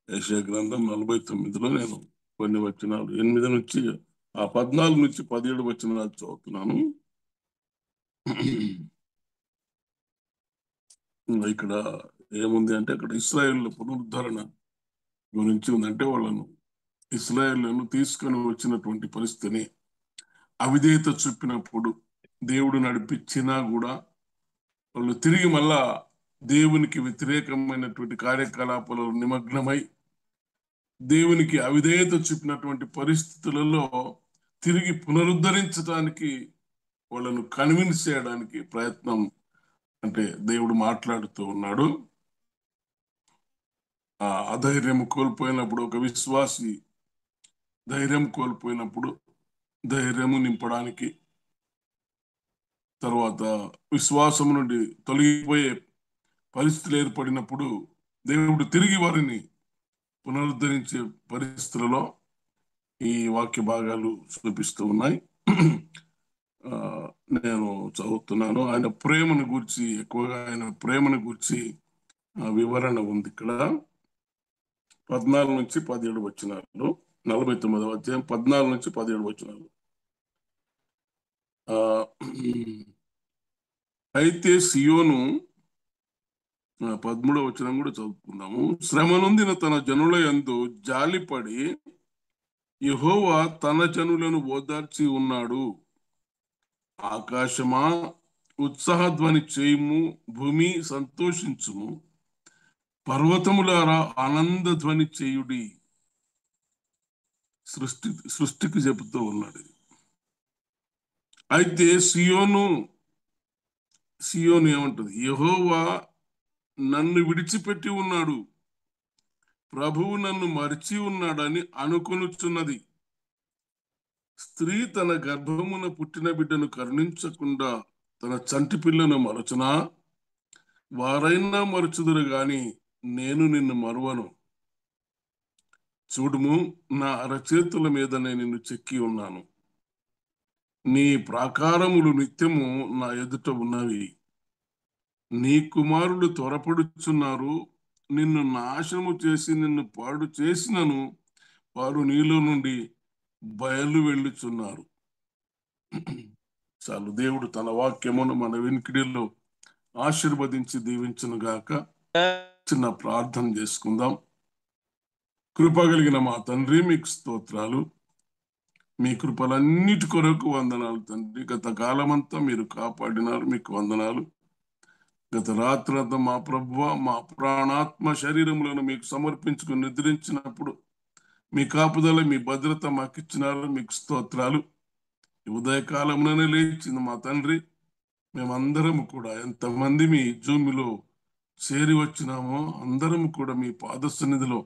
యెషయా గ్రంథం 49లో నేను కొన్ని వచనాలు 8 నుంచి 14 నుంచి 17 వచనాలు చదువుతున్నాను. ఇక్కడ ఏముంది అంటే అక్కడ ఇశ్రాయేలు పునరుద్ధరణ గురించి ఉందంటే వాళ్ళను ఇశ్రాయేలును తీసుకొని వచ్చినటువంటి పరిస్థితిని అవిధేయత చూపినప్పుడు దేవుడు నడిపించినా కూడా వాళ్ళు తిరిగి మళ్ళా దేవునికి వ్యతిరేకమైనటువంటి కార్యకలాపాలలో నిమగ్నమై దేవునికి అవిధేయత చూపినటువంటి పరిస్థితులలో తిరిగి పునరుద్ధరించడానికి వాళ్ళను కన్విన్స్ చేయడానికి ప్రయత్నం అంటే దేవుడు మాట్లాడుతూ ఉన్నాడు. ఆ అధైర్యం కోల్పోయినప్పుడు ఒక విశ్వాసి ధైర్యం కోల్పోయినప్పుడు ధైర్యము నింపడానికి, తర్వాత విశ్వాసం నుండి తొలగిపోయే పరిస్థితులు ఏర్పడినప్పుడు దేవుడు తిరిగి వారిని పునరుద్ధరించే పరిస్థితులలో ఈ వాక్య భాగాలు చూపిస్తూ ఉన్నాయి. నేను చదువుతున్నాను. ఆయన ప్రేమను గురించి ఎక్కువగా ఆయన ప్రేమను గురించి వివరణ ఉంది ఇక్కడ 14 నుంచి 17 వచనాలు. 49వ అధ్యాయం 14 నుంచి 17 వచనాలు. అయితే సియోను 13వ వచనం కూడా చదువుకుందాము. శ్రమ నొందిన తన జనుల యందు జాలిపడి యెహోవా తన జనులను ఓదార్చి ఉన్నాడు. ఆకాశమా ఉత్సాహధ్వని చేయుము, భూమి సంతోషించుము, పర్వతములారా ఆనంద ధ్వని చేయుడి. సృష్టికి చెబుతూ ఉన్నాడు. అయితే సియోను ఏమంటది? యెహోవా నన్ను విడిచిపెట్టి ఉన్నాడు, ప్రభువు నన్ను మరిచి ఉన్నాడని అనుకొనుచున్నది. స్త్రీ తన గర్భమున పుట్టిన బిడ్డను కరుణించకుండా తన చంటి పిల్లను మరచునా? వారైనా మరచుదురు గాని నేను నిన్ను మరువను. చూడుము, నా అరచేతుల మీదనే నిన్ను చెక్కి ఉన్నాను. నీ ప్రాకారములు నిత్యము నా ఎదుట ఉన్నవి. నీ కుమారులు త్వరపడుచున్నారు. నిన్ను నాశనము చేసి నిన్ను పాడు చేసినను వారు నీలో నుండి బయలు వెళ్ళుచున్నారు. చాలు. దేవుడు తన వాక్యమును మన వెనుకడిలో ఆశీర్వదించి దీవించును గాక. చిన్న ప్రార్థన చేసుకుందాం. కృప కలిగిన మా తండ్రి, మీకు స్తోత్రాలు. మీ కృపలన్నిటి కొరకు వందనాలు తండ్రి. గత కాలమంతా మీరు కాపాడినారు, మీకు వందనాలు. గత రాత్రంతా మా ప్రభువ మా ప్రాణాత్మ శరీరములను మీకు సమర్పించుకుని నిద్రించినప్పుడు మీ కాపుదల, మీ భద్రత మాకు ఇచ్చినారు, మీకు స్తోత్రాలు. ఉదయకాలంలోనే లేచింది మా తండ్రి. మేమందరము కూడా ఎంతమంది మీ జూమిలో చేరి వచ్చినామో అందరం కూడా మీ పాద సన్నిధిలో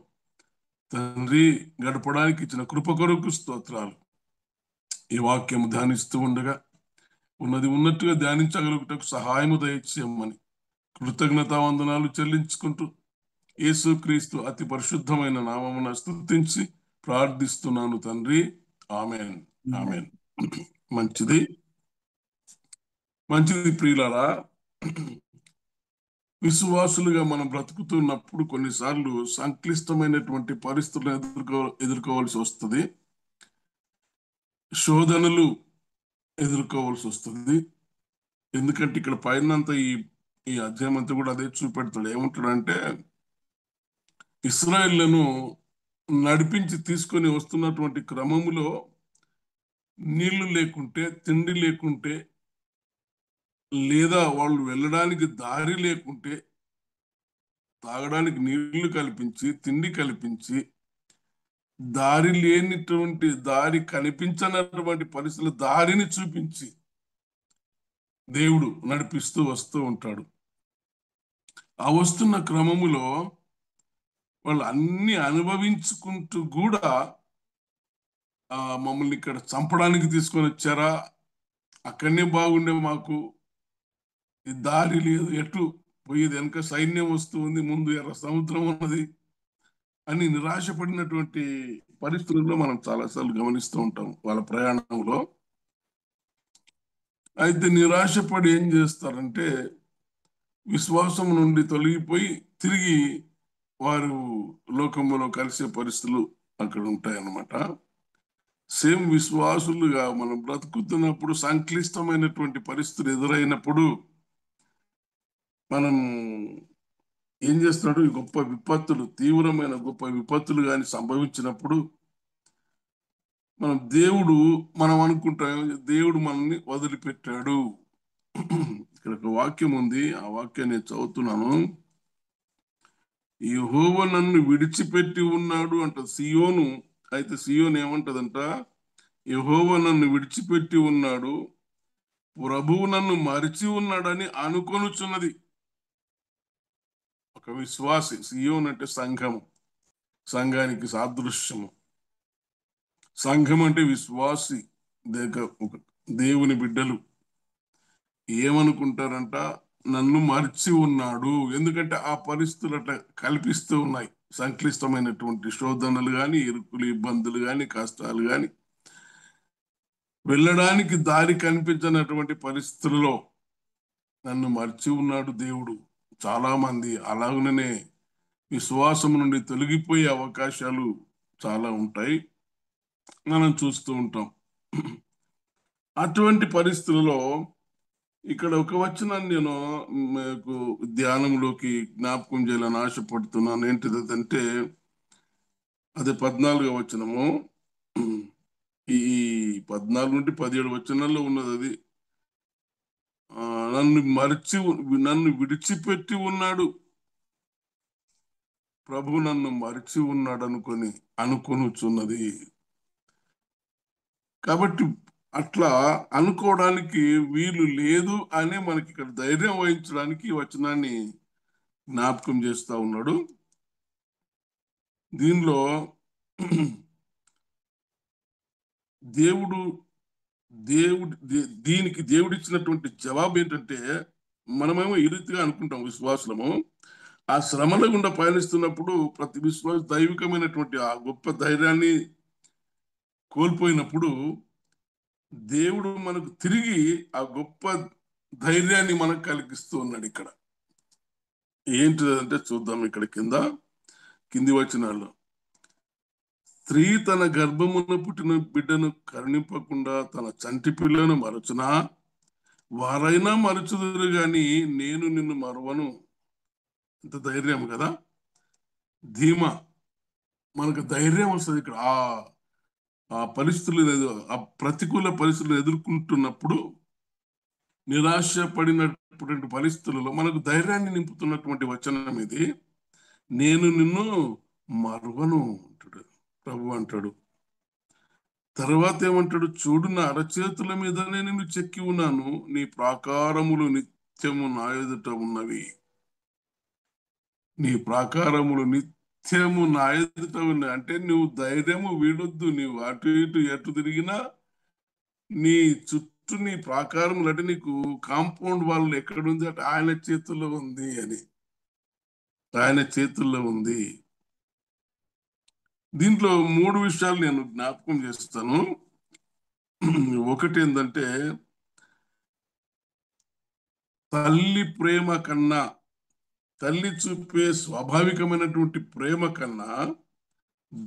తండ్రి గడపడానికి ఇచ్చిన కృప కొరకు స్తోత్రాలు. ఈ వాక్యం ధ్యానిస్తూ ఉండగా ఉన్నది ఉన్నట్టుగా ధ్యానించగలుగుటకు సహాయము దయచేయమని కృతజ్ఞతావందనాలు చెల్లించుకుంటూ యేసుక్రీస్తు అతి పరిశుద్ధమైన నామమున స్తుతించి ప్రార్థిస్తున్నాను తండ్రి. Amen, amen. మంచిది ప్రియులారా. విశ్వాసులుగా మనం బ్రతుకుతున్నప్పుడు కొన్నిసార్లు సంక్లిష్టమైనటువంటి పరిస్థితులను ఎదుర్కోవాల్సి వస్తుంది. శోధనలు ఎదుర్కోవాల్సి వస్తుంది. ఎందుకంటే ఇక్కడ పైనంతా ఈ అధ్యాయం అంతా కూడా అదే చూపెడతాడు. ఏమంటాడంటే ఇశ్రాయేలును నడిపించి తీసుకొని వస్తున్నటువంటి క్రమములో నీళ్లు లేకుంటే, తిండి లేకుంటే, లేదా వాళ్ళు వెళ్ళడానికి దారి లేకుంటే తాగడానికి నీళ్లు కల్పించి, తిండి కల్పించి, దారి లేనిటువంటి, దారి కనిపించనటువంటి పరిస్థితులు దారిని చూపించి దేవుడు నడిపిస్తూ వస్తూ ఉంటాడు. ఆ వస్తున్న క్రమములో వాళ్ళు అన్ని అనుభవించుకుంటూ కూడా మమ్మల్ని ఇక్కడ చంపడానికి తీసుకొని వచ్చారా, అక్కడనే బాగుండే, మాకు ఈ దారి లేదు, ఎటు పోయేది, వెనక సైన్యం వస్తూ ఉంది, ముందు ఎర్ర సముద్రం ఉన్నది అని నిరాశపడినటువంటి పరిస్థితుల్లో మనం చాలాసార్లు గమనిస్తూ ఉంటాం వాళ్ళ ప్రయాణంలో. అయితే నిరాశపడి ఏం చేస్తారంటే విశ్వాసం నుండి తొలగిపోయి తిరిగి వారు లోకంలో కలిసే పరిస్థితులు అక్కడ ఉంటాయన్నమాట. సేమ్ విశ్వాసులుగా మనం బ్రతుకుతున్నప్పుడు సంక్లిష్టమైనటువంటి పరిస్థితులు ఎదురైనప్పుడు మనం ఏం చేస్తున్నాడు, ఈ గొప్ప విపత్తులు, తీవ్రమైన గొప్ప విపత్తులు కానీ సంభవించినప్పుడు మనం అనుకుంటాం దేవుడు మనల్ని వదిలిపెట్టాడు. ఇక్కడ ఒక వాక్యం ఉంది, ఆ వాక్యాన్ని నేను చదువుతున్నాను. యెహోవా నన్ను విడిచిపెట్టి ఉన్నాడు అంట సియోను. అయితే సియోను ఏమంటదంట, యెహోవా నన్ను విడిచిపెట్టి ఉన్నాడు, ప్రభువు నన్ను మరిచి ఉన్నాడని అనుకొనుచున్నది. ఒక విశ్వాసి, సియోన్ అంటే సంఘము, సంఘానికి సాదృశ్యము. సంఘం అంటే విశ్వాసి, ఒక దేవుని బిడ్డలు ఏమనుకుంటారంట, నన్ను మర్చి ఉన్నాడు. ఎందుకంటే ఆ పరిస్థితులు అట్లా కల్పిస్తూ ఉన్నాయి. సంక్లిష్టమైనటువంటి శోధనలు కానీ, ఇరుకులు, ఇబ్బందులు కానీ, కష్టాలు కానీ, వెళ్ళడానికి దారి కనిపించినటువంటి పరిస్థితుల్లో నన్ను మర్చి ఉన్నాడు దేవుడు. చాలా మంది అలాగనే విశ్వాసం నుండి తొలగిపోయే అవకాశాలు చాలా ఉంటాయి, మనం చూస్తూ ఉంటాం. అటువంటి పరిస్థితులలో ఇక్కడ ఒక వచనాన్ని నేను మీకు ధ్యానంలోకి జ్ఞాపకం చేయాలని ఆశపడుతున్నాను. ఏంటిదంటే అది 14వ వచనము. ఈ 14 నుండి 17 వచనాల్లో ఉన్నది అది. నన్ను నన్ను విడిచిపెట్టి ఉన్నాడు, ప్రభు నన్ను మరిచి ఉన్నాడు అనుకొనుచున్నది. కాబట్టి అట్లా అనుకోవడానికి వీలు లేదు అని మనకి ఇక్కడ ధైర్యం వహించడానికి ఈ వచనాన్ని జ్ఞాపకం చేస్తా ఉన్నాడు. దీనిలో దేవుడు దేవుడు దీనికి దేవుడిచ్చినటువంటి జవాబు ఏంటంటే, మనమేమో ఈ రీతిగా అనుకుంటాం విశ్వాసులము, ఆ శ్రమల గుండా పయనిస్తున్నప్పుడు ప్రతి విశ్వాస దైవికమైనటువంటి ఆ గొప్ప ధైర్యాన్ని కోల్పోయినప్పుడు దేవుడు మనకు తిరిగి ఆ గొప్ప ధైర్యాన్ని మనకు కలిగిస్తూ ఉన్నాడు. ఇక్కడ ఏంటిదంటే చూద్దాం. ఇక్కడ కింది వచనాల్లో, స్త్రీ తన గర్భమున పుట్టిన బిడ్డను కరుణింపకుండా తన చంటి పిల్లను మరచునా, వారైనా మరచుదురు గాని నేను నిన్ను మరవను. ఇంత ధైర్యం కదా, ధీమా, మనకు ధైర్యం వస్తుంది ఇక్కడ. ఆ పరిస్థితులు, ఆ ప్రతికూల పరిస్థితులు ఎదుర్కొంటున్నప్పుడు, నిరాశ పడినటువంటి పరిస్థితులలో మనకు ధైర్యాన్ని నింపుతున్నటువంటి వచనం ఇది. నేను నిన్ను మరువను అంటాడు ప్రభు అంటాడు. తర్వాత ఏమంటాడు, చూడు నా అరచేతుల మీదనే నేను చెక్కి ఉన్నాను, నీ ప్రాకారములు నిత్యము నా ఎదుట ఉన్నవి. నీ ప్రాకారములు నిత్యము నా ఎదుట ఉన్నాయి అంటే నువ్వు ధైర్యము వీడొద్దు. నీవు అటు ఇటు ఎటు తిరిగినా నీ చుట్టూ నీ ప్రాకారములు అంటే నీకు కాంపౌండ్ వాళ్ళు ఎక్కడుంది అంటే ఆయన చేతుల్లో ఉంది అని, ఆయన చేతుల్లో ఉంది. దీంట్లో 3 విషయాలు నేను జ్ఞాపకం చేస్తాను. ఒకటి ఏంటంటే, తల్లి ప్రేమ కన్నా, తల్లి చూపే స్వాభావికమైనటువంటి ప్రేమ కన్నా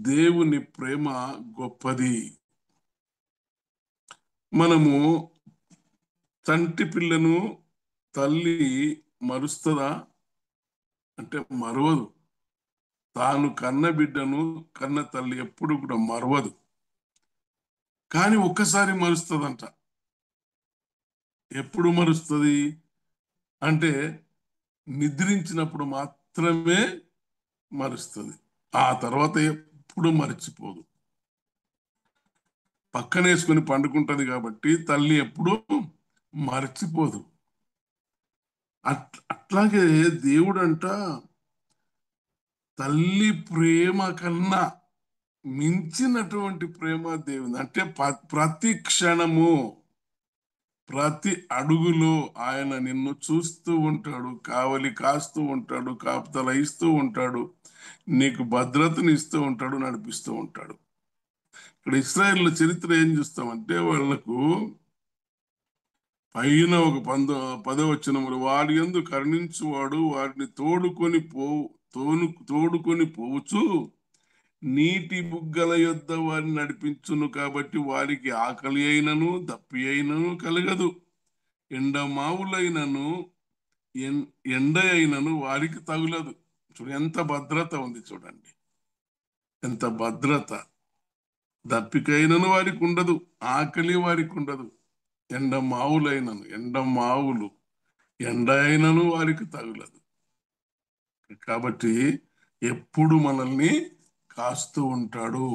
దేవుని ప్రేమ గొప్పది. మనము చంటి పిల్లను తల్లి మరుస్తుందా అంటే మరవదు. తాను కన్న బిడ్డను కన్న తల్లి ఎప్పుడు కూడా మరవదు. కానీ ఒక్కసారి మరుస్తుందంట. ఎప్పుడు మరుస్తుంది అంటే నిద్రించినప్పుడు మాత్రమే మరుస్తుంది. ఆ తర్వాత ఎప్పుడు మర్చిపోదు. పక్కనేసుకొని పండుకుంటది కాబట్టి తల్లి ఎప్పుడు మర్చిపోదు. అట్లాగే దేవుడంట తల్లి ప్రేమ కన్నా మించినటువంటి ప్రేమ దేవుని. అంటే ప్రతి క్షణము, ప్రతి అడుగులో ఆయన నిన్ను చూస్తూ ఉంటాడు, కావలి కాస్తూ ఉంటాడు, కాపుదల ఇస్తూ ఉంటాడు, నీకు భద్రతని ఇస్తూ ఉంటాడు, నడిపిస్తూ ఉంటాడు. ఇక్కడ ఇశ్రాయేలు చరిత్ర ఏం చూస్తామంటే, వాళ్లకు పైన ఒక 10వ వచనములు, వారి యందు కరుణించువాడు వారిని తోడుకొని తోడుకొని పోవచ్చు నీటి బుగ్గల యొద్ద వారిని నడిపించును కాబట్టి వారికి ఆకలి అయినను దప్పి అయినను కలగదు ఎండమావులైనను ఎండ అయినను వారికి తగులదు. చూడు ఎంత భద్రత ఉంది, చూడండి ఎంత భద్రత. దప్పికైనను వారికి ఉండదు, ఆకలి వారికి ఉండదు. ఎండమావులు ఎండ అయినను వారికి తగులదు. కాబట్టి ఎప్పుడు మనల్ని కాస్తూ ఉంటాడు.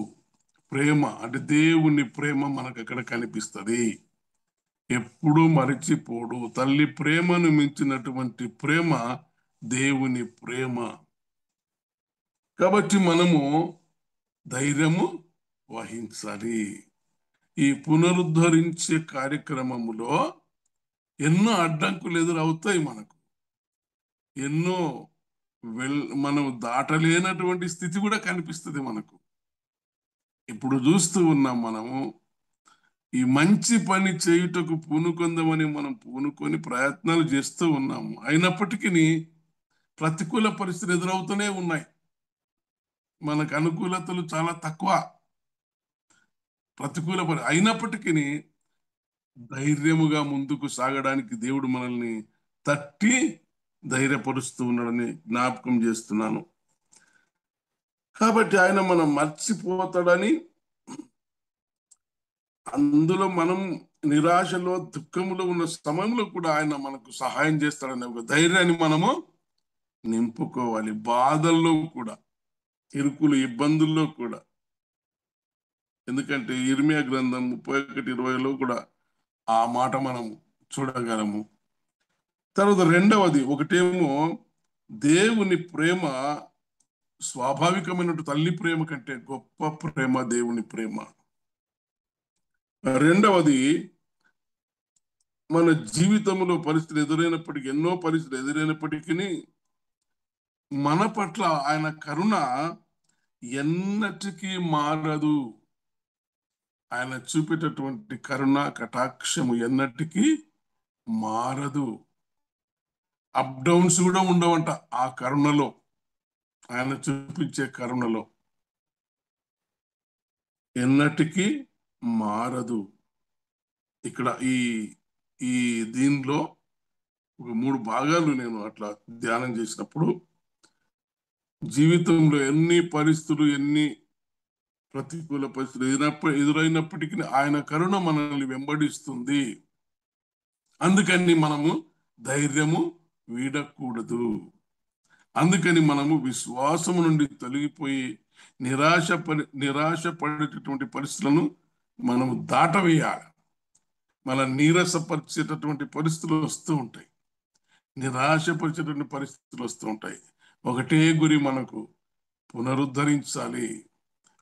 ప్రేమ అంటే దేవుని ప్రేమ మనకు అక్కడ కనిపిస్తుంది. ఎప్పుడు మరిచిపోడు. తల్లి ప్రేమను మించినటువంటి ప్రేమ దేవుని ప్రేమ. కాబట్టి మనము ధైర్యము వహించాలి. ఈ పునరుద్ధరించే కార్యక్రమములో ఎన్నో అడ్డంకులు ఎదురవుతాయి. మనకు ఎన్నో మనం దాటలేనటువంటి స్థితి కూడా కనిపిస్తుంది మనకు. ఇప్పుడు చూస్తూ ఉన్నాం, మనము ఈ మంచి పని చేయుటకు పూనుకొందామని మనం పూనుకొని ప్రయత్నాలు చేస్తూ ఉన్నాము. అయినప్పటికీ ప్రతికూల పరిస్థితులు ఎదురవుతూనే ఉన్నాయి. మనకు అనుకూలతలు చాలా తక్కువ. అయినప్పటికీ ధైర్యముగా ముందుకు సాగడానికి దేవుడు మనల్ని తట్టి ధైర్యపరుస్తూ ఉన్నాడని జ్ఞాపకం చేస్తున్నాను. కాబట్టి ఆయన మనం మర్చిపోతాడని, అందులో మనం నిరాశలో దుఃఖములో ఉన్న సమయంలో కూడా ఆయన మనకు సహాయం చేస్తాడనే ఒక ధైర్యాన్ని మనము నింపుకోవాలి. బాధల్లో కూడా, ఇరుకులు ఇబ్బందుల్లో కూడా. ఎందుకంటే ఇర్మియా గ్రంథం 31:20లో కూడా ఆ మాట మనం చూడగలము. తర్వాత రెండవది, ఒకటేమో దేవుని ప్రేమ స్వాభావికమైనటువంటి తల్లి ప్రేమ కంటే గొప్ప ప్రేమ దేవుని ప్రేమ. రెండవది, మన జీవితంలో పరిస్థితులు ఎదురైనప్పటికీ, ఎన్నో పరిస్థితులు ఎదురైనప్పటికీ మన పట్ల ఆయన కరుణ ఎన్నటికీ మారదు. ఆయన చూపేటటువంటి కరుణ కటాక్షము ఎన్నటికీ మారదు. అప్ డౌన్స్ కూడా ఉండవంట ఆ కరుణలో. ఆయన చూపించే కరుణలో ఎన్నటికీ మారదు. ఇక్కడ ఈ ఈ దీనిలో ఒక 3 భాగాలు నేను అట్లా ధ్యానం చేసినప్పుడు, జీవితంలో ఎన్ని పరిస్థితులు, ఎన్ని ప్రతికూల పరిస్థితులు ఎదురైనప్పటికీ ఆయన కరుణ మనల్ని వెంబడిస్తుంది. అందుకని మనము ధైర్యము వీడకూడదు. అందుకని మనము విశ్వాసము నుండి తొలగిపోయి నిరాశ పడేటటువంటి పరిస్థితులను మనము దాటవేయాలి. మన నీరసపరిచేటటువంటి పరిస్థితులు వస్తూ ఉంటాయి, నిరాశపరిచేటటువంటి పరిస్థితులు వస్తూ ఉంటాయి. ఒకటే గురి మనకు పునరుద్ధరించాలి.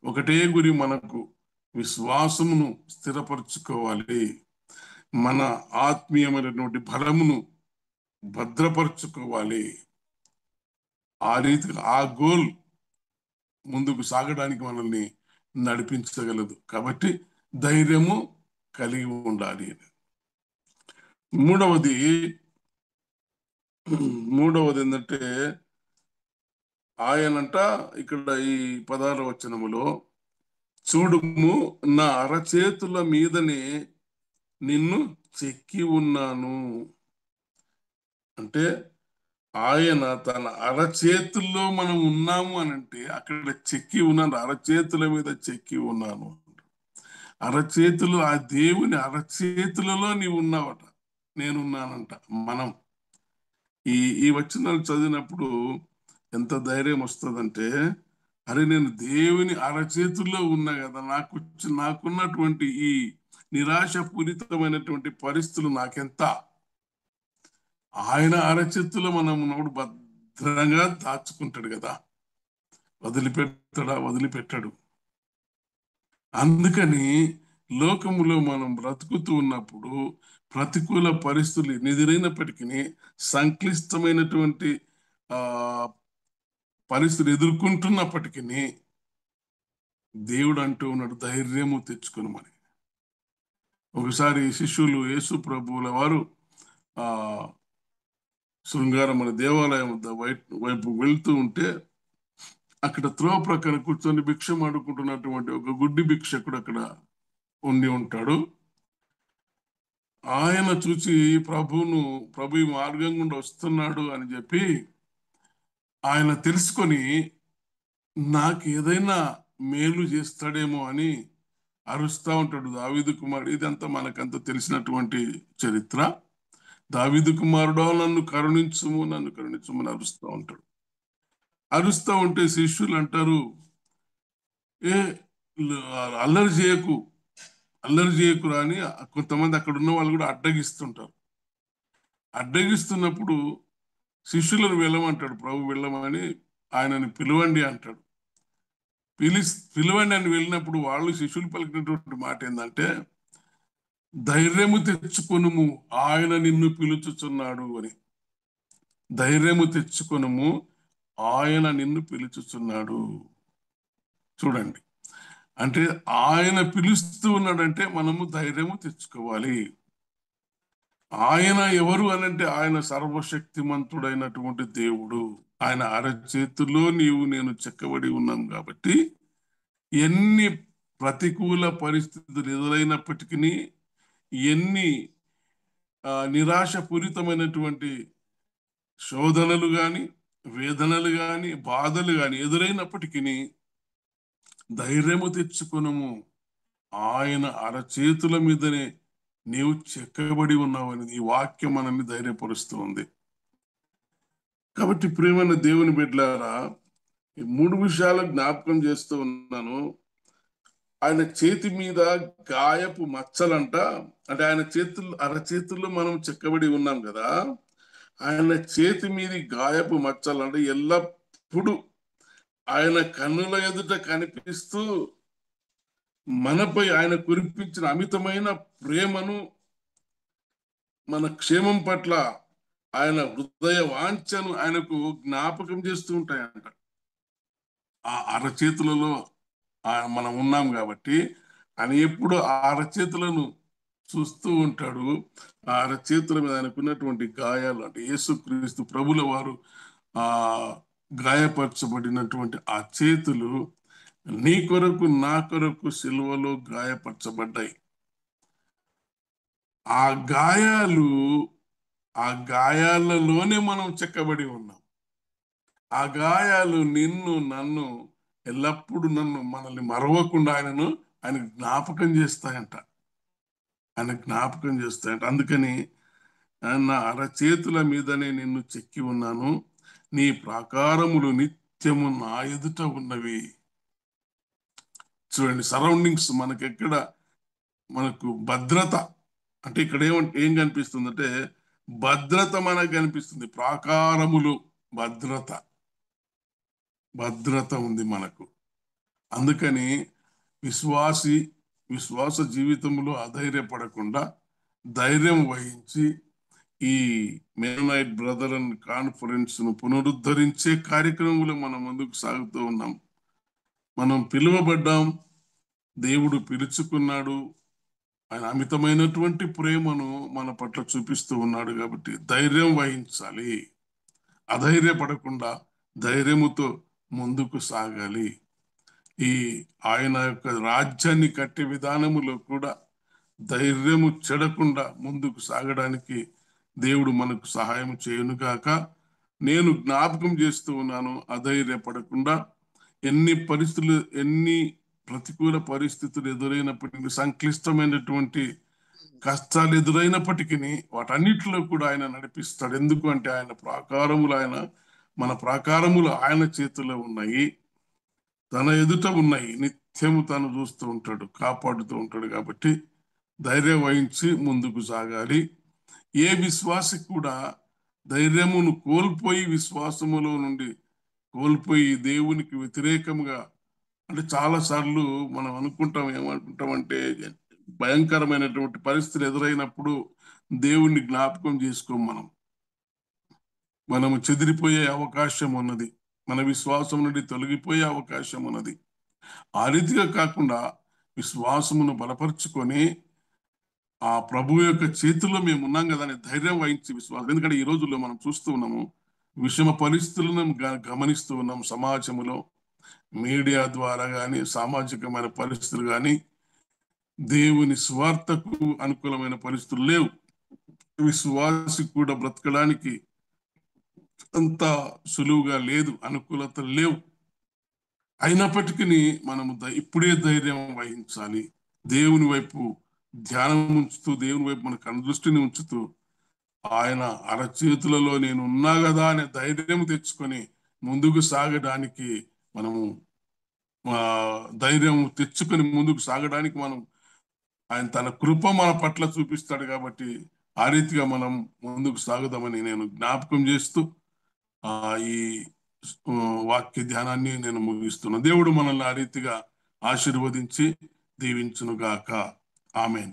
ఒకటే గురి మనకు విశ్వాసమును స్థిరపరచుకోవాలి. మన ఆత్మీయమైనటువంటి బలమును భద్రపరచుకోవాలి. ఆ రీతిగా ఆ గోల్ ముందుకు సాగడానికి మనల్ని నడిపించగలదు. కాబట్టి ధైర్యము కలిగి ఉండాలి. మూడవది ఏంటంటే, ఆయనంట ఇక్కడ ఈ 16వ వచనములో, చూడుము నా అరచేతుల మీదనే నిన్ను చెక్కి ఉన్నాను. అంటే ఆయన తన అరచేతుల్లో మనం ఉన్నాము అని అంటే అక్కడ చెక్కి ఉన్నాను, అరచేతుల మీద చెక్కి ఉన్నాను. అరచేతులు, ఆ దేవుని అరచేతులలో నీవు ఉన్నావట, నేనున్నానంట. మనం ఈ వచనాలు చదివినప్పుడు ఎంత ధైర్యం వస్తుందంటే, అరే నేను దేవుని అరచేతుల్లో ఉన్నా కదా, నాకున్నటువంటి ఈ నిరాశపూరితమైనటువంటి పరిస్థితులు నాకెంత, ఆయన అరచేతుల్లో మనం ఉన్నప్పుడు భద్రంగా దాచుకుంటాడు కదా, వదిలిపెట్టాడు. అందుకని లోకములో మనం బ్రతుకుతూ ఉన్నప్పుడు ప్రతికూల పరిస్థితులు ఎదురైనప్పటికీ, సంక్లిష్టమైనటువంటి పరిస్థితులు ఎదుర్కొంటున్నప్పటికీ దేవుడు అంటూ ఉన్నాడు, ధైర్యము తెచ్చుకునమని. ఒకసారి శిష్యులు యేసు ప్రభువుల వారు శృంగారం మన దేవాలయం వైపు వెళ్తూ ఉంటే అక్కడ త్రోవ ప్రక్కన కూర్చొని భిక్షం ఆడుకుంటున్నటువంటి ఒక గుడ్డి భిక్షకుడు అక్కడ ఉండి ఉంటాడు. ఆయన చూసి ప్రభు ఈ మార్గం గుండా వస్తున్నాడు అని చెప్పి ఆయన తెలుసుకొని నాకు ఏదైనా మేలు చేస్తాడేమో అని అరుస్తా ఉంటాడు. దావీదు కుమారుడు, ఇదంతా మనకంత తెలిసినటువంటి చరిత్ర. దావీదు కుమారుడో నన్ను కరుణించుము అని అరుస్తూ ఉంటాడు. అరుస్తూ ఉంటే శిష్యులు అంటారు, ఏ అల్లరి చేయకు అల్లరి చేయకురా అని కొంతమంది అక్కడ ఉన్న వాళ్ళు కూడా అడ్డగిస్తుంటారు. అడ్డగిస్తున్నప్పుడు శిష్యులను వెళ్ళమంటాడు ప్రభు, వెళ్ళమని ఆయనని పిలవండి అంటాడు. పిలవండి అని వెళ్ళినప్పుడు వాళ్ళు శిష్యులు పలికినటువంటి మాట ఏంటంటే, ధైర్యము తెచ్చుకొనుము ఆయన నిన్ను పిలుచుచున్నాడు అని. ధైర్యము తెచ్చుకొనుము ఆయన నిన్ను పిలుచుచున్నాడు. చూడండి, అంటే ఆయన పిలుస్తూ ఉన్నాడంటే మనము ధైర్యము తెచ్చుకోవాలి. ఆయన ఎవరు అనంటే ఆయన సర్వశక్తిమంతుడైనటువంటి దేవుడు. ఆయన అరచేతుల్లో నేను చెక్కబడి ఉన్నాం కాబట్టి ఎన్ని ప్రతికూల పరిస్థితులు ఎదురైనప్పటికీ, ఎన్ని నిరాశపూరితమైనటువంటి శోధనలు గాని, వేదనలు గాని, బాధలు గాని ఎదురైనప్పటికీ ధైర్యము తెచ్చుకొనుము ఆయన అరచేతుల మీదనే నీవు చెక్కబడి ఉన్నావని ఈ వాక్యం మనల్ని ధైర్యపరుస్తూ ఉంది. కాబట్టి ప్రియమైన దేవుని బిడ్డలారా, ఈ 3 విషయాలు జ్ఞాపకం చేస్తూ ఉన్నాను. ఆయన చేతి మీద గాయపు మచ్చలంట, అంటే ఆయన అరచేతుల్లో మనం చెక్కబడి ఉన్నాం కదా, ఆయన చేతి మీది గాయపు మచ్చలంటే ఎల్లప్పుడూ ఆయన కన్నుల ఎదుట కనిపిస్తూ మనపై ఆయన కురిపించిన అమితమైన ప్రేమను, మన క్షేమం పట్ల ఆయన హృదయ వాంఛను ఆయనకు జ్ఞాపకం చేస్తూ ఉంటాయంట. ఆ అరచేతులలో మనం ఉన్నాం కాబట్టి ఆయన ఎప్పుడు ఆ అరచేతులను చూస్తూ ఉంటాడు. ఆ అరచేతుల మీద ఆయనకున్నటువంటి గాయాలు, అంటే యేసుక్రీస్తు ప్రభుల వారు ఆ గాయపరచబడినటువంటి ఆ చేతులు నీ కొరకు నా కొరకు సిలువలో గాయపరచబడ్డాయి. ఆ గాయాలలోనే మనం చెక్కబడి ఉన్నాం. ఆ గాయాలు నన్ను ఎల్లప్పుడూ మనల్ని మరవకుండా ఆయన జ్ఞాపకం చేస్తాయంట. అందుకని నా అరచేతుల మీదనే నిన్ను చెక్కి ఉన్నాను, నీ ప్రాకారములు నిత్యము నా ఎదుట ఉన్నవి. చూడండి, సరౌండింగ్స్ మనకు భద్రత, అంటే ఇక్కడ ఏం కనిపిస్తుంది అంటే భద్రత మనకు కనిపిస్తుంది. ప్రాకారములు, భద్రత ఉంది మనకు. అందుకని విశ్వాస జీవితంలో అధైర్యపడకుండా ధైర్యం వహించి ఈ మెననైట్ బ్రదర్ అండ్ కాన్ఫరెన్స్ ను పునరుద్ధరించే కార్యక్రమంలో మనం ముందుకు సాగుతూ ఉన్నాం. మనం పిలువబడ్డాం, దేవుడు పిలుచుకున్నాడు, ఆయన అమితమైనటువంటి ప్రేమను మన పట్ల చూపిస్తూ ఉన్నాడు. కాబట్టి ధైర్యం వహించాలి, అధైర్యపడకుండా ధైర్యముతో ముందుకు సాగాలి. ఆయన యొక్క రాజ్యాన్ని కట్టే విధానములో కూడా ధైర్యము చెడకుండా ముందుకు సాగడానికి దేవుడు మనకు సహాయం చేయునుగాక. నేను జ్ఞాపకం చేస్తూ ఉన్నాను, అధైర్యపడకుండా ఎన్ని ప్రతికూల పరిస్థితులు ఎదురైనప్పటికీ, సంక్లిష్టమైనటువంటి కష్టాలు ఎదురైనప్పటికీ వాటన్నిటిలో కూడా ఆయన నడిపిస్తాడు. ఎందుకు అంటే మన ప్రాకారములు ఆయన చేతిలో ఉన్నాయి, తన ఎదుట ఉన్నాయి, నిత్యము తను చూస్తూ ఉంటాడు, కాపాడుతూ ఉంటాడు. కాబట్టి ధైర్యం వహించి ముందుకు సాగాలి. ఏ విశ్వాసి కూడా ధైర్యమును కోల్పోయి, విశ్వాసములో నుండి కోల్పోయి దేవునికి వ్యతిరేకంగా, అంటే చాలా సార్లు మనం ఏమనుకుంటామంటే భయంకరమైనటువంటి పరిస్థితులు ఎదురైనప్పుడు దేవుణ్ణి జ్ఞాపకం చేసుకోం. మనము చెదిరిపోయే అవకాశం ఉన్నది, మన విశ్వాసం నుండి తొలగిపోయే అవకాశం ఉన్నది. ఆ రీతిగా కాకుండా విశ్వాసమును బలపరుచుకొని ఆ ప్రభు యొక్క చేతుల్లో మేము ఉన్నాం కదా అనే ధైర్యం వహించి విశ్వాసం. ఎందుకంటే ఈ రోజుల్లో మనం చూస్తూ ఉన్నాము, విషమ పరిస్థితులను గమనిస్తూ ఉన్నాం. సమాజంలో మీడియా ద్వారా కానీ, సామాజికమైన పరిస్థితులు కానీ, దేవుని స్వార్థకు అనుకూలమైన పరిస్థితులు లేవు. విశ్వాసి కూడా బ్రతకడానికి అంత సులువుగా లేదు, అనుకూలత లేవు. అయినప్పటికీ మనము ఇప్పుడే ధైర్యం వహించాలి. దేవుని వైపు ధ్యానం ఉంచుతూ, దేవుని వైపు మన కనుదృష్టిని ఉంచుతూ, ఆయన అరచేతులలో నేను ఉన్నా కదా అనే ధైర్యం తెచ్చుకొని ముందుకు సాగడానికి మనము ధైర్యం తెచ్చుకొని ముందుకు సాగడానికి ఆయన తన కృప మన పట్ల చూపిస్తాడు. కాబట్టి ఆ రీతిగా మనం ముందుకు సాగుదామని నేను జ్ఞాపకం చేస్తూ ఈ వాక్య ధ్యానాన్ని నేను ముగిస్తున్నాను. దేవుడు మనల్ని ఆ రీతిగా ఆశీర్వదించి దీవించును గాక. ఆమెన్.